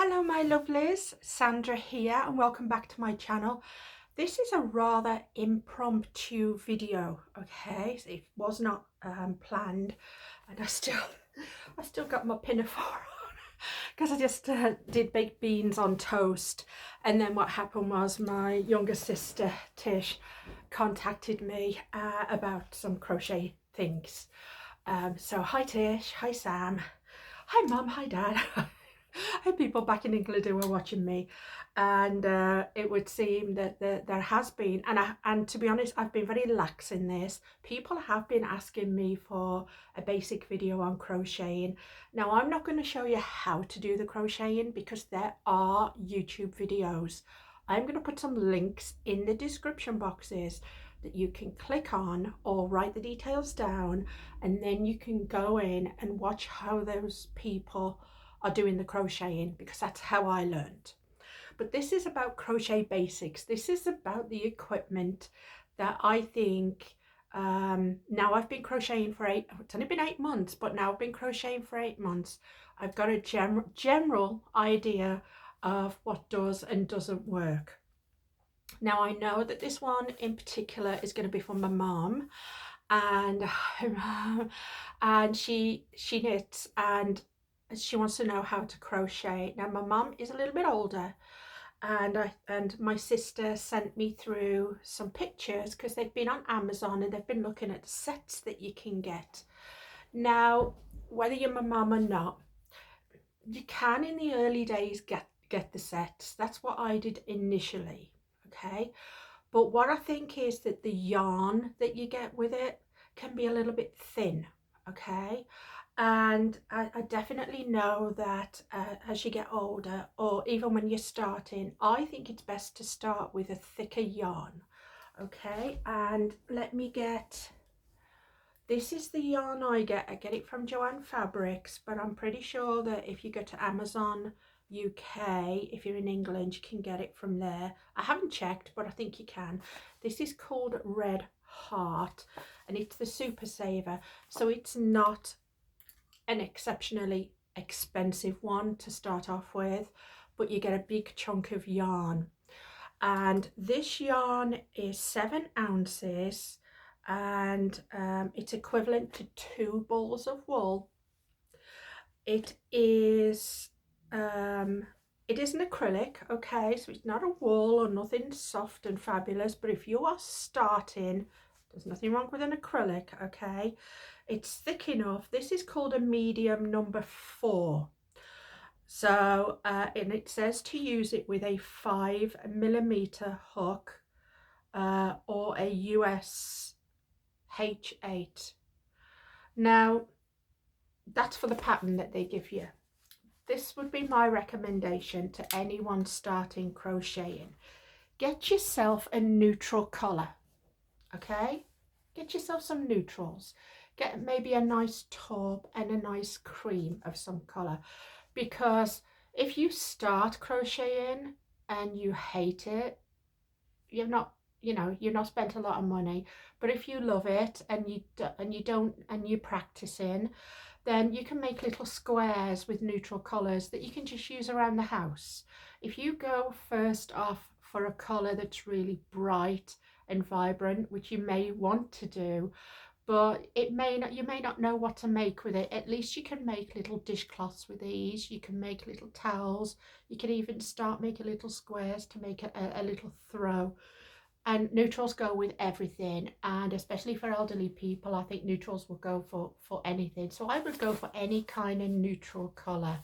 Hello my lovelies, Sandra here and welcome back to my channel. This is a rather impromptu video, okay? So it was not planned, and I still got my pinafore on because I just did baked beans on toast. And then what happened was my younger sister Tish contacted me about some crochet things. So hi Tish, hi Sam, hi Mum, hi Dad. Hi people back in England who are watching me, and it would seem that there has been, and to be honest, I've been very lax in this. People have been asking me for a basic video on crocheting. Now I'm not going to show you how to do the crocheting because there are YouTube videos. I'm going to put some links in the description boxes that you can click on or write the details down, and then you can go in and watch how those people are doing the crocheting, because that's how I learned. But this is about Crochet Basics. This is about the equipment that I think, now I've been crocheting for it's only been 8 months, but now I've been crocheting for 8 months. I've got a general idea of what does and doesn't work. Now I know that this one in particular is going to be for my mom, and she knits and she wants to know how to crochet. Now my mum is a little bit older, and my sister sent me through some pictures because they've been on Amazon and they've been looking at sets that you can get. Now whether you're my mum or not, you can in the early days get the sets. That's what I did initially, okay? But what I think is that the yarn that you get with it can be a little bit thin, okay? And I definitely know that as you get older, or even when you're starting, I think it's best to start with a thicker yarn, okay? And let me get, this is the yarn I get it from Joanne Fabrics, but I'm pretty sure that if you go to Amazon UK, if you're in England, you can get it from there. I haven't checked, but I think you can. This is called Red Heart, and it's the Super Saver, so it's not an exceptionally expensive one to start off with, but you get a big chunk of yarn. And this yarn is 7 ounces, and it's equivalent to 2 balls of wool. It is an acrylic, okay, so it's not a wool or nothing soft and fabulous, but if you are starting, there's nothing wrong with an acrylic, okay? It's thick enough. This is called a medium number 4. So and it says to use it with a 5mm hook or a US H8. Now that's for the pattern that they give you. This would be my recommendation to anyone starting crocheting. Get yourself a neutral colour, okay? Get yourself some neutrals. Get maybe a nice taupe and a nice cream of some colour, because if you start crocheting and you hate it, you've not spent a lot of money. But if you love it and you're practicing, then you can make little squares with neutral colours that you can just use around the house. If you go first off for a colour that's really bright and vibrant, which you may want to do, but you may not know what to make with it, at least you can make little dishcloths with these. You can make little towels. You can even start making little squares to make a little throw. And neutrals go with everything, and especially for elderly people, I think neutrals will go for anything. So I would go for any kind of neutral colour,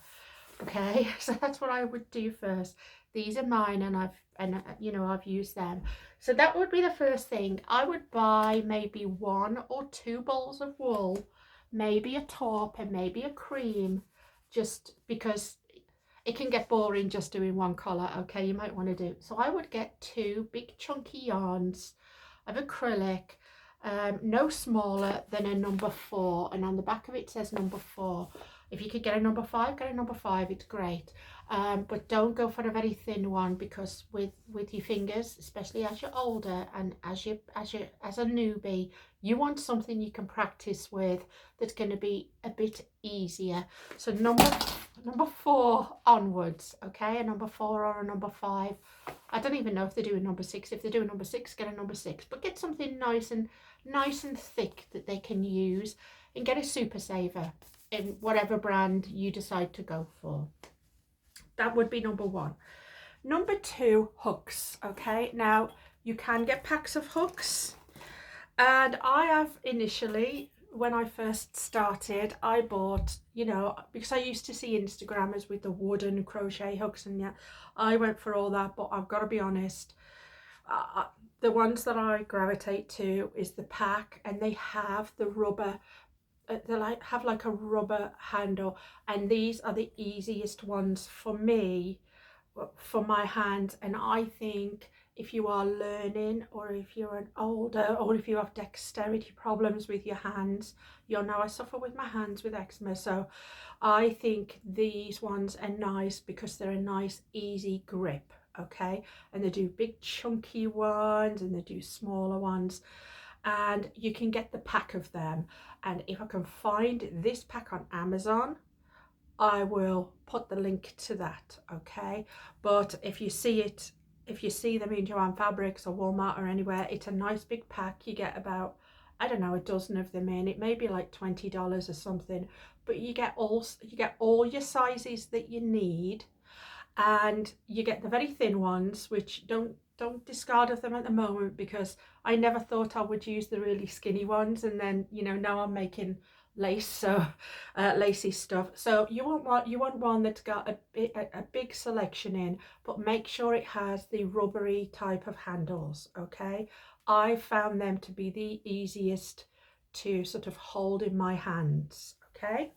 okay? So that's what I would do first. These are mine, and I've used them. So that would be the first thing. I would buy maybe 1 or 2 balls of wool, maybe a taupe and maybe a cream, just because it can get boring just doing one colour, okay? You might want to do, so I would get 2 big chunky yarns of acrylic, no smaller than a number 4, and on the back of it says number 4. If you could get a number 5, get a number 5, it's great. But don't go for a very thin one, because with your fingers, especially as you're older and as a newbie, you want something you can practice with that's going to be a bit easier. So number number 4 onwards, okay, a number 4 or a number 5. I don't even know if they do a number 6. If they do a number 6, get a number 6, but get something nice and thick that they can use, and get a super saver in whatever brand you decide to go for. That would be number 1. Number 2, hooks. Okay, now you can get packs of hooks, and I have initially, when I first started, I bought, because I used to see Instagrammers with the wooden crochet hooks, and yeah, I went for all that, but I've got to be honest, the ones that I gravitate to is the pack, and they have the rubber, have like a rubber handle, and these are the easiest ones for me, for my hands. And I think if you are learning, or if you're an older, or if you have dexterity problems with your hands, you'll know I suffer with my hands with eczema, so I think these ones are nice because they're a nice easy grip. Okay, and they do big chunky ones and they do smaller ones, and you can get the pack of them. And if I can find this pack on Amazon, I will put the link to that, okay? But if you see them in Joanne Fabrics or Walmart or anywhere, it's a nice big pack. You get about, I don't know, a dozen of them in. It may be like $20 or something, but you get all your sizes that you need, and you get the very thin ones, which don't discard of them at the moment, because I never thought I would use the really skinny ones, and then now I'm making lace, so lacy stuff. So you want one that's got a big selection in, but make sure it has the rubbery type of handles. Okay, I found them to be the easiest to sort of hold in my hands. Okay,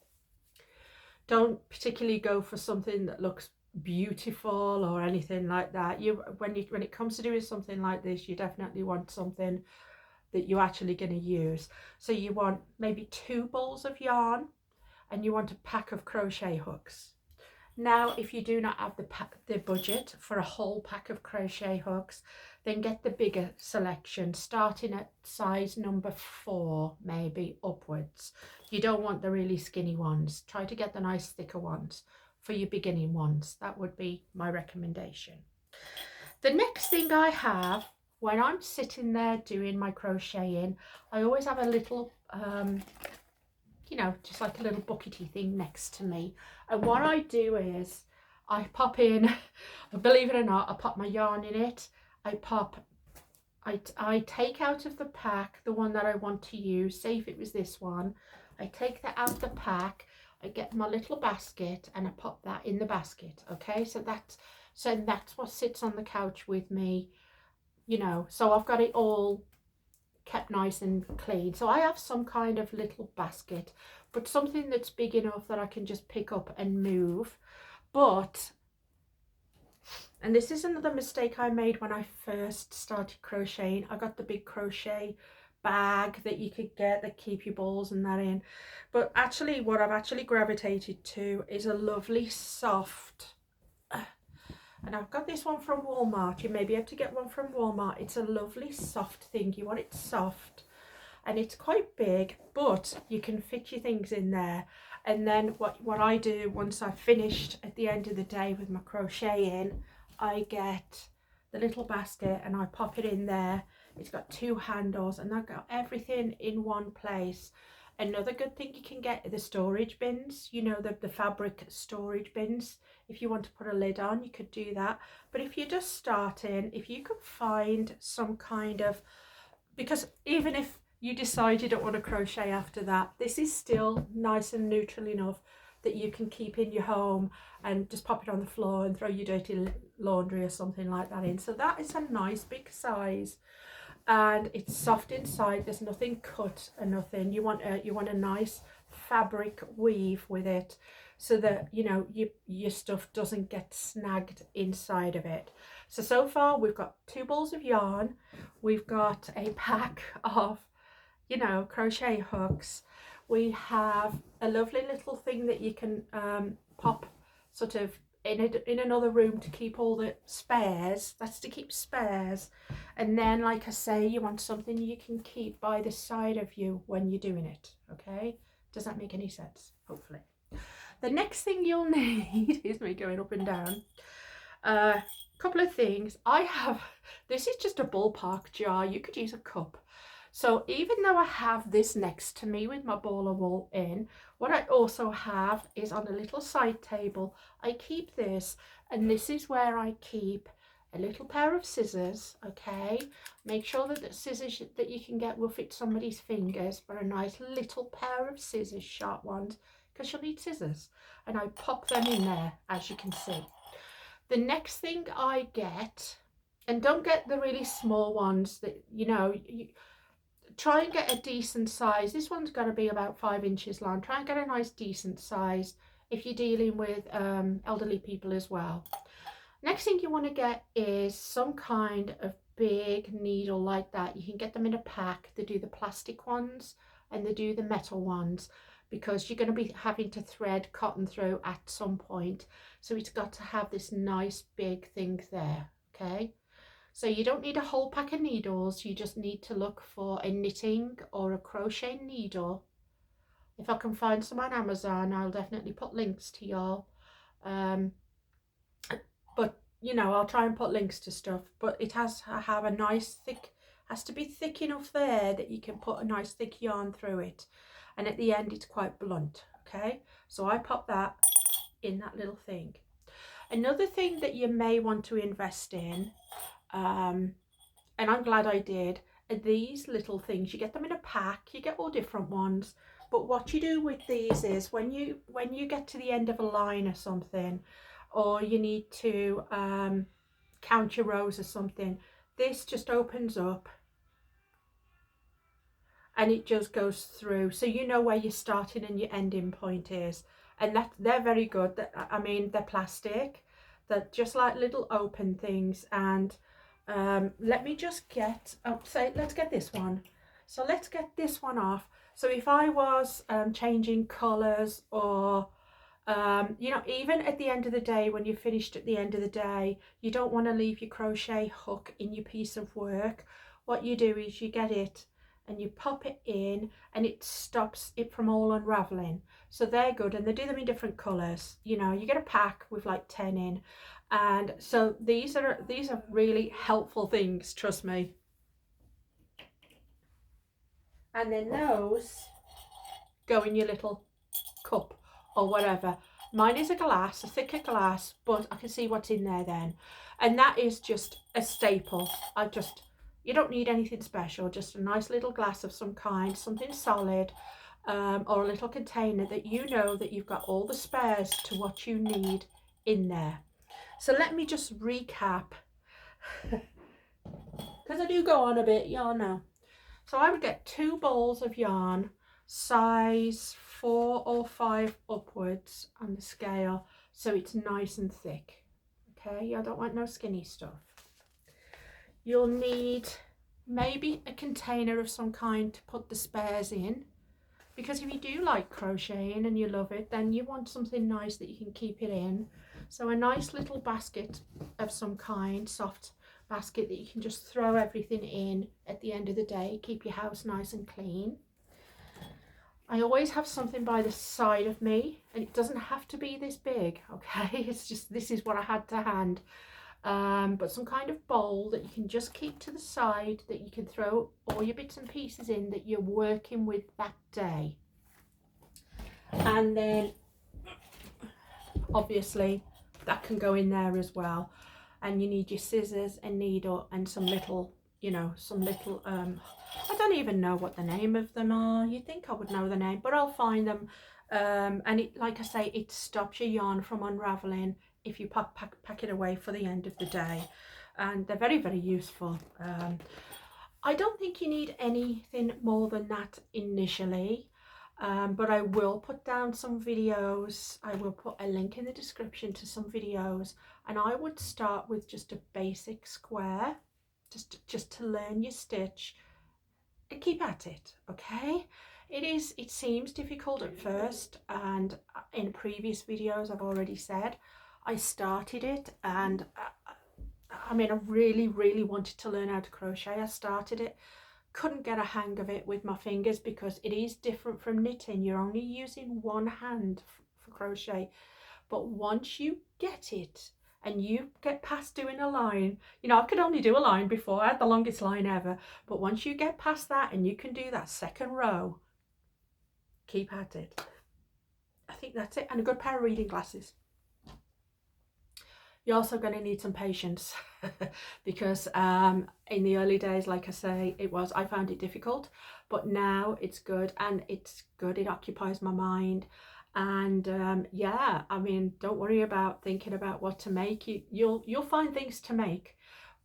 don't particularly go for something that looks beautiful or anything like that. When it comes to doing something like this, you definitely want something that you're actually going to use. So you want maybe 2 balls of yarn, and you want a pack of crochet hooks. Now, if you do not have the budget for a whole pack of crochet hooks, then get the bigger selection, starting at size number 4, maybe upwards. You don't want the really skinny ones. Try to get the nice thicker ones for your beginning ones. That would be my recommendation. The next thing I have, when I'm sitting there doing my crocheting, I always have a little just like a little buckety thing next to me. And what I do is I pop in, believe it or not, I pop my yarn in it. I take out of the pack the one that I want to use. Say if it was this one, I take that out of the pack, I get my little basket, and I pop that in the basket. Okay, so that's what sits on the couch with me, so I've got it all kept nice and clean. So I have some kind of little basket, but something that's big enough that I can just pick up and move. And this is another mistake I made when I first started crocheting. I got the big crochet bag that you could get that keep your balls and that in, but actually what I've actually gravitated to is a lovely soft, and I've got this one from Walmart. You may be able to get one from Walmart. It's a lovely soft thing. You want it soft, and it's quite big, but you can fit your things in there. And then what I do, once I've finished at the end of the day with my crocheting, I get the little basket and I pop it in there. It's got 2 handles, and I've got everything in one place. Another good thing you can get are the storage bins, the fabric storage bins. If you want to put a lid on, you could do that. But if you're just starting, if you can find some kind of, because even if you decide you don't want to crochet after that, this is still nice and neutral enough that you can keep in your home and just pop it on the floor and throw your dirty laundry or something like that in. So that is a nice big size, and it's soft inside. There's nothing cut or nothing. You want a nice fabric weave with it, so that your stuff doesn't get snagged inside of it. So far we've got 2 balls of yarn, we've got a pack of crochet hooks, we have a lovely little thing that you can pop sort of in another room to keep all the spares. That's to keep spares. And then, like I say, you want something you can keep by the side of you when you're doing it. Okay, does that make any sense? Hopefully. The next thing you'll need is me going up and down. Couple of things. I have, this is just a ballpark jar. You could use a cup. So even though I have this next to me with my ball of wool in, what I also have is on a little side table, I keep this, and this is where I keep a little pair of scissors. Okay, make sure that the scissors that you can get will fit somebody's fingers, but a nice little pair of scissors, sharp ones, because you'll need scissors, and I pop them in there, as you can see. The next thing I get, and don't get the really small ones that, you know, try and get a decent size. This one's going to be about 5 inches long. Try and get a nice decent size if you're dealing with elderly people as well. Next thing you want to get is some kind of big needle like that. You can get them in a pack. They do the plastic ones and they do the metal ones, because you're going to be having to thread cotton through at some point. So it's got to have this nice big thing there. Okay, so you don't need a whole pack of needles. You just need to look for a knitting or a crochet needle. If I can find some on Amazon, I'll definitely put links to y'all. But you know, I'll try and put links to stuff, but it has to have a nice thick, has to be thick enough there that you can put a nice thick yarn through it, and at the end it's quite blunt. Okay, so I pop that in that little thing. Another thing that you may want to invest in, and I'm glad I did, are these little things. You get them in a pack, you get all different ones, but what you do with these is when you get to the end of a line or something, or you need to count your rows or something, this just opens up and it just goes through, so you know where your starting and your ending point is. And that they're very good. I mean, they're plastic, they're just like little open things. And let me just get let's get this one. So let's get this one off. So if I was changing colors, or you know, even at the end of the day, when you're finished at the end of the day, you don't want to leave your crochet hook in your piece of work. What you do is you get it and you pop it in, and it stops it from all unraveling. So they're good, and they do them in different colors. You know, you get a pack with like 10 in, and so these are really helpful things, trust me. And then those go in your little cup or whatever. Mine is a glass, a thicker glass, but I can see what's in there then. And that is just a staple. You don't need anything special, just a nice little glass of some kind, something solid, or a little container that you know that you've got all the spares to what you need in there. So let me just recap, because I do go on a bit, y'all know. So I would get 2 balls of yarn, size 4 or 5 upwards on the scale, so it's nice and thick. Okay, I don't want no skinny stuff. You'll need maybe a container of some kind to put the spares in, because if you do like crocheting and you love it, then you want something nice that you can keep it in. So a nice little basket of some kind, soft basket that you can just throw everything in at the end of the day, keep your house nice and clean. I always have something by the side of me, and it doesn't have to be this big, okay? It's just, this is what I had to hand. But some kind of bowl that you can just keep to the side, that you can throw all your bits and pieces in that you're working with that day. And then obviously that can go in there as well. And you need your scissors and needle and some little, you know, some little I don't even know what the name of them are. You'd think I would know the name, but I'll find them. And it, like I say, it stops your yarn from unraveling if you pack it away for the end of the day. And they're very, very useful. I don't think you need anything more than that initially. But I will put down some videos. I will put a link in the description to some videos, and I would start with just a basic square, just to learn your stitch and keep at it. Okay, it seems difficult at first, and in previous videos I've already said I started it, and I mean, I really wanted to learn how to crochet. I started it, couldn't get a hang of it with my fingers, because it is different from knitting. You're only using one hand for crochet. But once you get it and you get past doing a line, you know, I could only do a line before. I had the longest line ever. But once you get past that and you can do that second row, keep at it. I think that's it. And a good pair of reading glasses. You're also going to need some patience because in the early days, like I say, I found it difficult, but now it's good, and it's good. It occupies my mind. And yeah, I mean, don't worry about thinking about what to make. You'll find things to make,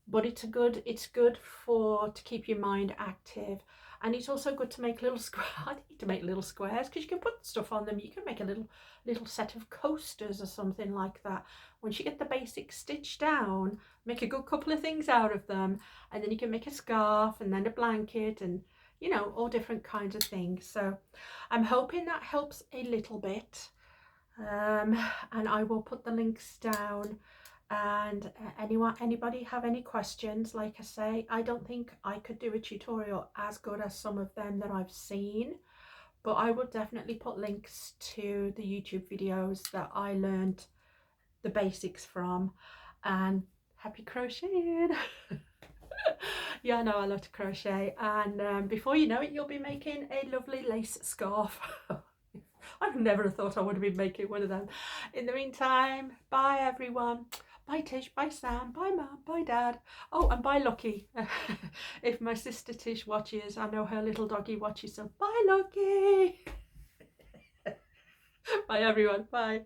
but it's good to keep your mind active. And it's also good to make little squares. I need to make little squares because you can put stuff on them. You can make a little set of coasters or something like that. Once you get the basics stitched down, make a good couple of things out of them, and then you can make a scarf and then a blanket, and you know, all different kinds of things. So I'm hoping that helps a little bit, and I will put the links down. And anybody have any questions? Like I say, I don't think I could do a tutorial as good as some of them that I've seen, but I will definitely put links to the YouTube videos that I learned the basics from. And happy crocheting. Yeah, I know I love to crochet, and before you know it, you'll be making a lovely lace scarf. I've never thought I would have been making one of them. In the meantime, bye everyone. Bye Tish, bye Sam, bye Mum, bye Dad. Oh, and bye Lucky. If my sister Tish watches, I know her little doggy watches, so bye Lucky. Bye everyone, bye.